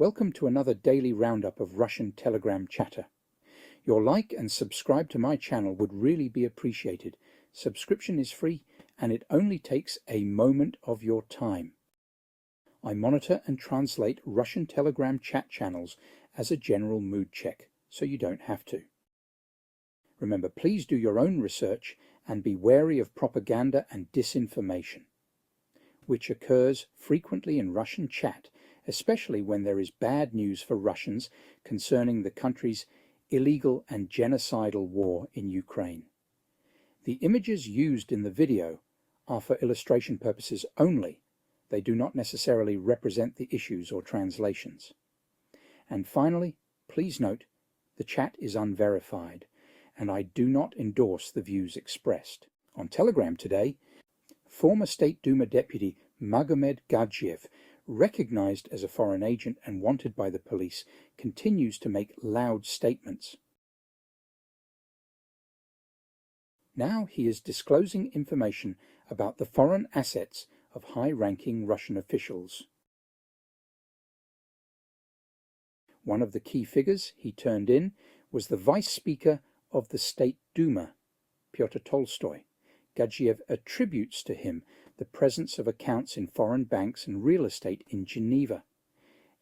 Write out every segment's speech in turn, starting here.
Welcome to another daily roundup of Russian Telegram chatter. Your like and subscribe to my channel would really be appreciated. Subscription is free and it only takes a moment of your time. I monitor and translate Russian Telegram chat channels as a general mood check, so you don't have to. Remember, please do your own research and be wary of propaganda and disinformation, which occurs frequently in Russian chat, especially when there is bad news for Russians concerning the country's illegal and genocidal war in Ukraine. The images used in the video are for illustration purposes only. They do not necessarily represent the issues or translations. And finally, please note, the chat is unverified, and I do not endorse the views expressed. On Telegram today, former State Duma deputy Magomed Gadzhiev, recognized as a foreign agent and wanted by the police, continues to make loud statements. Now he is disclosing information about the foreign assets of high-ranking Russian officials. One of the key figures he turned in was the Vice Speaker of the State Duma, Pyotr Tolstoy. Gadzhiev attributes to him the presence of accounts in foreign banks and real estate in Geneva,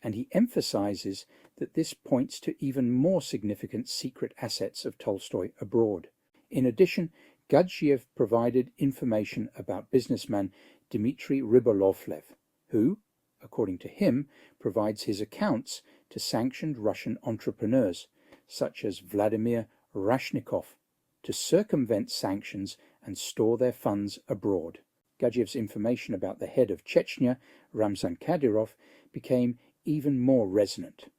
and he emphasizes that this points to even more significant secret assets of Tolstoy abroad. In addition, Gadzhiev provided information about businessman Dmitry Rybolovlev, who, according to him, provides his accounts to sanctioned Russian entrepreneurs, such as Vladimir Rashnikov, to circumvent sanctions and store their funds abroad. Gadzhiev's information about the head of Chechnya, Ramzan Kadyrov, became even more resonant.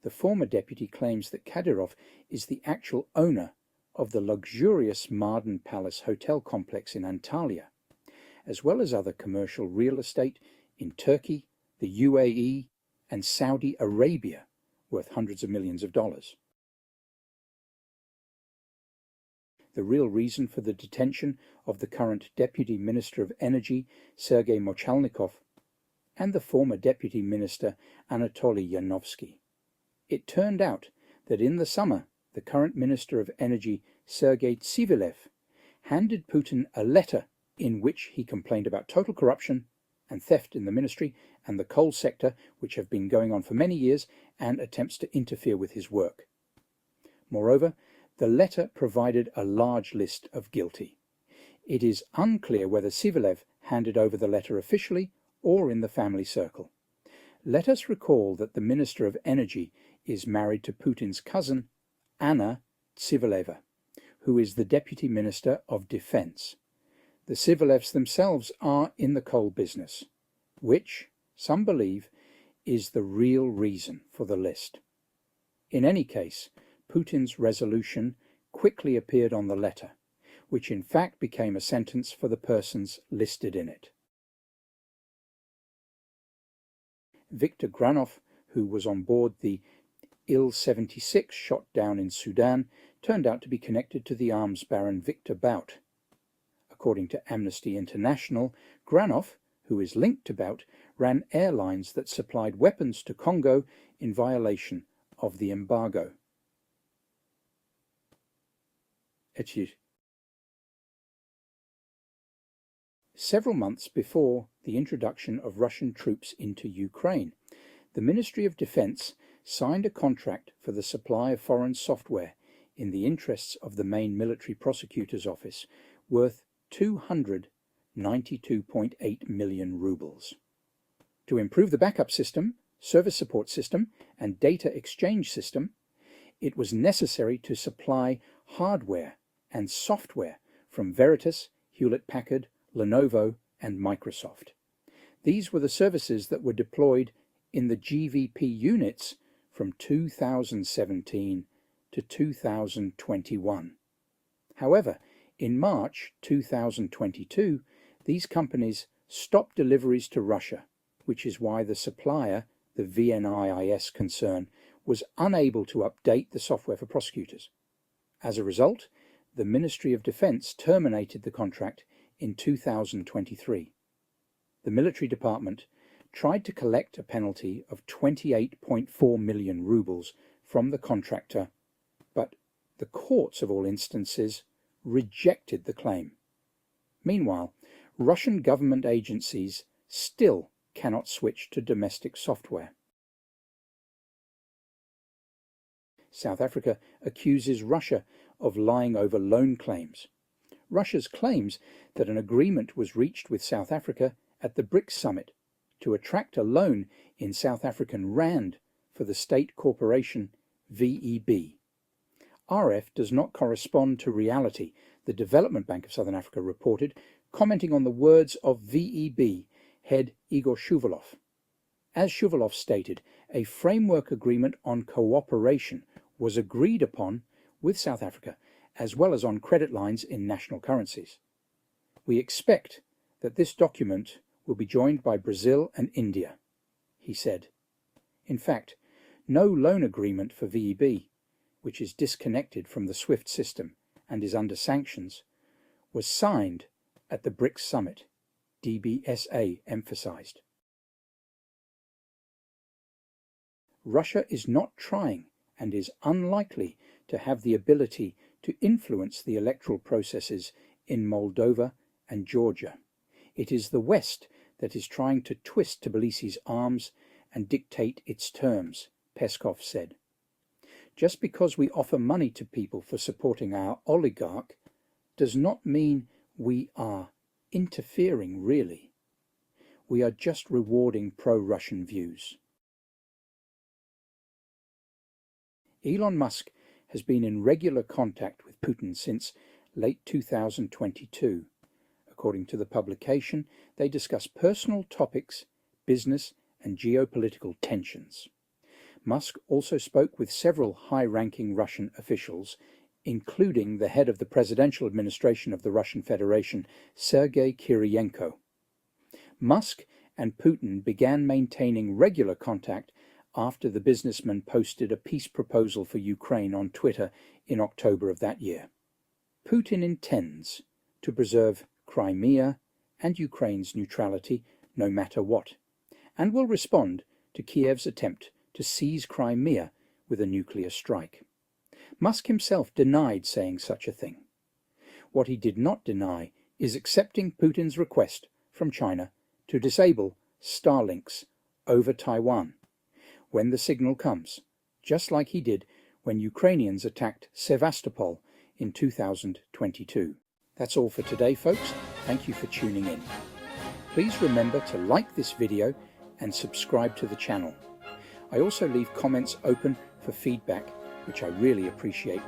The former deputy claims that Kadyrov is the actual owner of the luxurious Marden Palace hotel complex in Antalya, as well as other commercial real estate in Turkey, the UAE, and Saudi Arabia, worth hundreds of millions of dollars. The real reason for the detention of the current Deputy Minister of Energy, Sergei Mochalnikov, and the former Deputy Minister, Anatoly Yanovsky. It turned out that in the summer, the current Minister of Energy, Sergei Tsivilev, handed Putin a letter in which he complained about total corruption and theft in the ministry and the coal sector, which have been going on for many years, and attempts to interfere with his work. Moreover, the letter provided a large list of guilty. It is unclear whether Tsivilev handed over the letter officially or in the family circle. Let us recall that the Minister of Energy is married to Putin's cousin, Anna Tsivileva, who is the Deputy Minister of Defense. The Tsivilevs themselves are in the coal business, which, some believe, is the real reason for the list. In any case, Putin's resolution quickly appeared on the letter, which in fact became a sentence for the persons listed in it. Viktor Granov, who was on board the Il-76 shot down in Sudan, turned out to be connected to the arms baron Viktor Bout. According to Amnesty International, Granov, who is linked to Bout, ran airlines that supplied weapons to Congo in violation of the embargo. Several months before the introduction of Russian troops into Ukraine, the Ministry of Defense signed a contract for the supply of foreign software in the interests of the main military prosecutor's office, worth 292.8 million rubles. To improve the backup system, service support system, and data exchange system, it was necessary to supply hardware and software from Veritas, Hewlett-Packard, Lenovo, and Microsoft. These were the services that were deployed in the GVP units from 2017 to 2021. However, in March 2022, these companies stopped deliveries to Russia, which is why the supplier, the VNIIS concern, was unable to update the software for prosecutors. As a result, the Ministry of Defense terminated the contract in 2023. The military department tried to collect a penalty of 28.4 million rubles from the contractor, but the courts of all instances rejected the claim. Meanwhile, Russian government agencies still cannot switch to domestic software. South Africa accuses Russia of lying over loan claims. Russia's claims that an agreement was reached with South Africa at the BRICS summit to attract a loan in South African rand for the state corporation VEB. RF does not correspond to reality, the Development Bank of Southern Africa reported, commenting on the words of VEB head Igor Shuvalov. As Shuvalov stated, a framework agreement on cooperation was agreed upon with South Africa, as well as on credit lines in national currencies. We expect that this document will be joined by Brazil and India, he said. In fact, no loan agreement for VEB, which is disconnected from the SWIFT system and is under sanctions, was signed at the BRICS summit, DBSA emphasized. Russia is not trying and is unlikely to have the ability to influence the electoral processes in Moldova and Georgia. It is the West that is trying to twist Tbilisi's arms and dictate its terms, Peskov said. Just because we offer money to people for supporting our oligarch does not mean we are interfering, really. We are just rewarding pro-Russian views. Elon Musk has been in regular contact with Putin since late 2022. According to the publication, they discuss personal topics, business and geopolitical tensions. Musk also spoke with several high-ranking Russian officials, including the head of the presidential administration of the Russian Federation, Sergei Kiriyenko. Musk and Putin began maintaining regular contact after the businessman posted a peace proposal for Ukraine on Twitter in October of that year. Putin intends to preserve Crimea and Ukraine's neutrality no matter what, and will respond to Kiev's attempt to seize Crimea with a nuclear strike. Musk himself denied saying such a thing. What he did not deny is accepting Putin's request from China to disable Starlinks over Taiwan when the signal comes, just like he did when Ukrainians attacked Sevastopol in 2022. That's all for today, folks. Thank you for tuning in. Please remember to like this video and subscribe to the channel. I also leave comments open for feedback, which I really appreciate.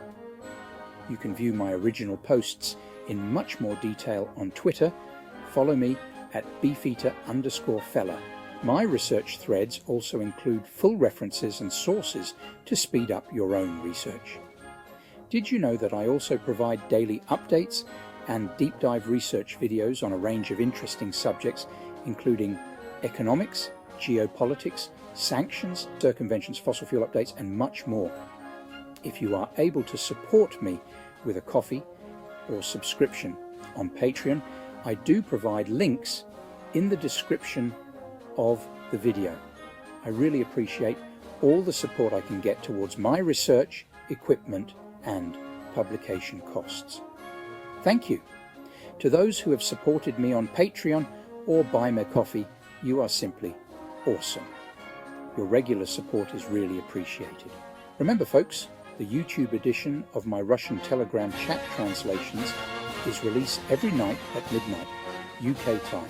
You can view my original posts in much more detail on Twitter. Follow me at beefeater_fella. My research threads also include full references and sources to speed up your own research. Did you know that I also provide daily updates and deep dive research videos on a range of interesting subjects, including economics, geopolitics, sanctions, circumventions, fossil fuel updates, and much more. If you are able to support me with a coffee or subscription on Patreon, I do provide links in the description of the video. I really appreciate all the support I can get towards my research, equipment, and publication costs. Thank you. To those who have supported me on Patreon or Buy Me Coffee, you are simply awesome. Your regular support is really appreciated. Remember, folks, the YouTube edition of my Russian Telegram chat translations is released every night at midnight, UK time.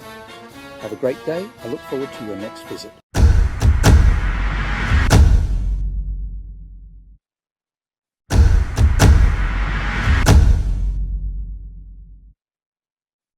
Have a great day. I look forward to your next visit.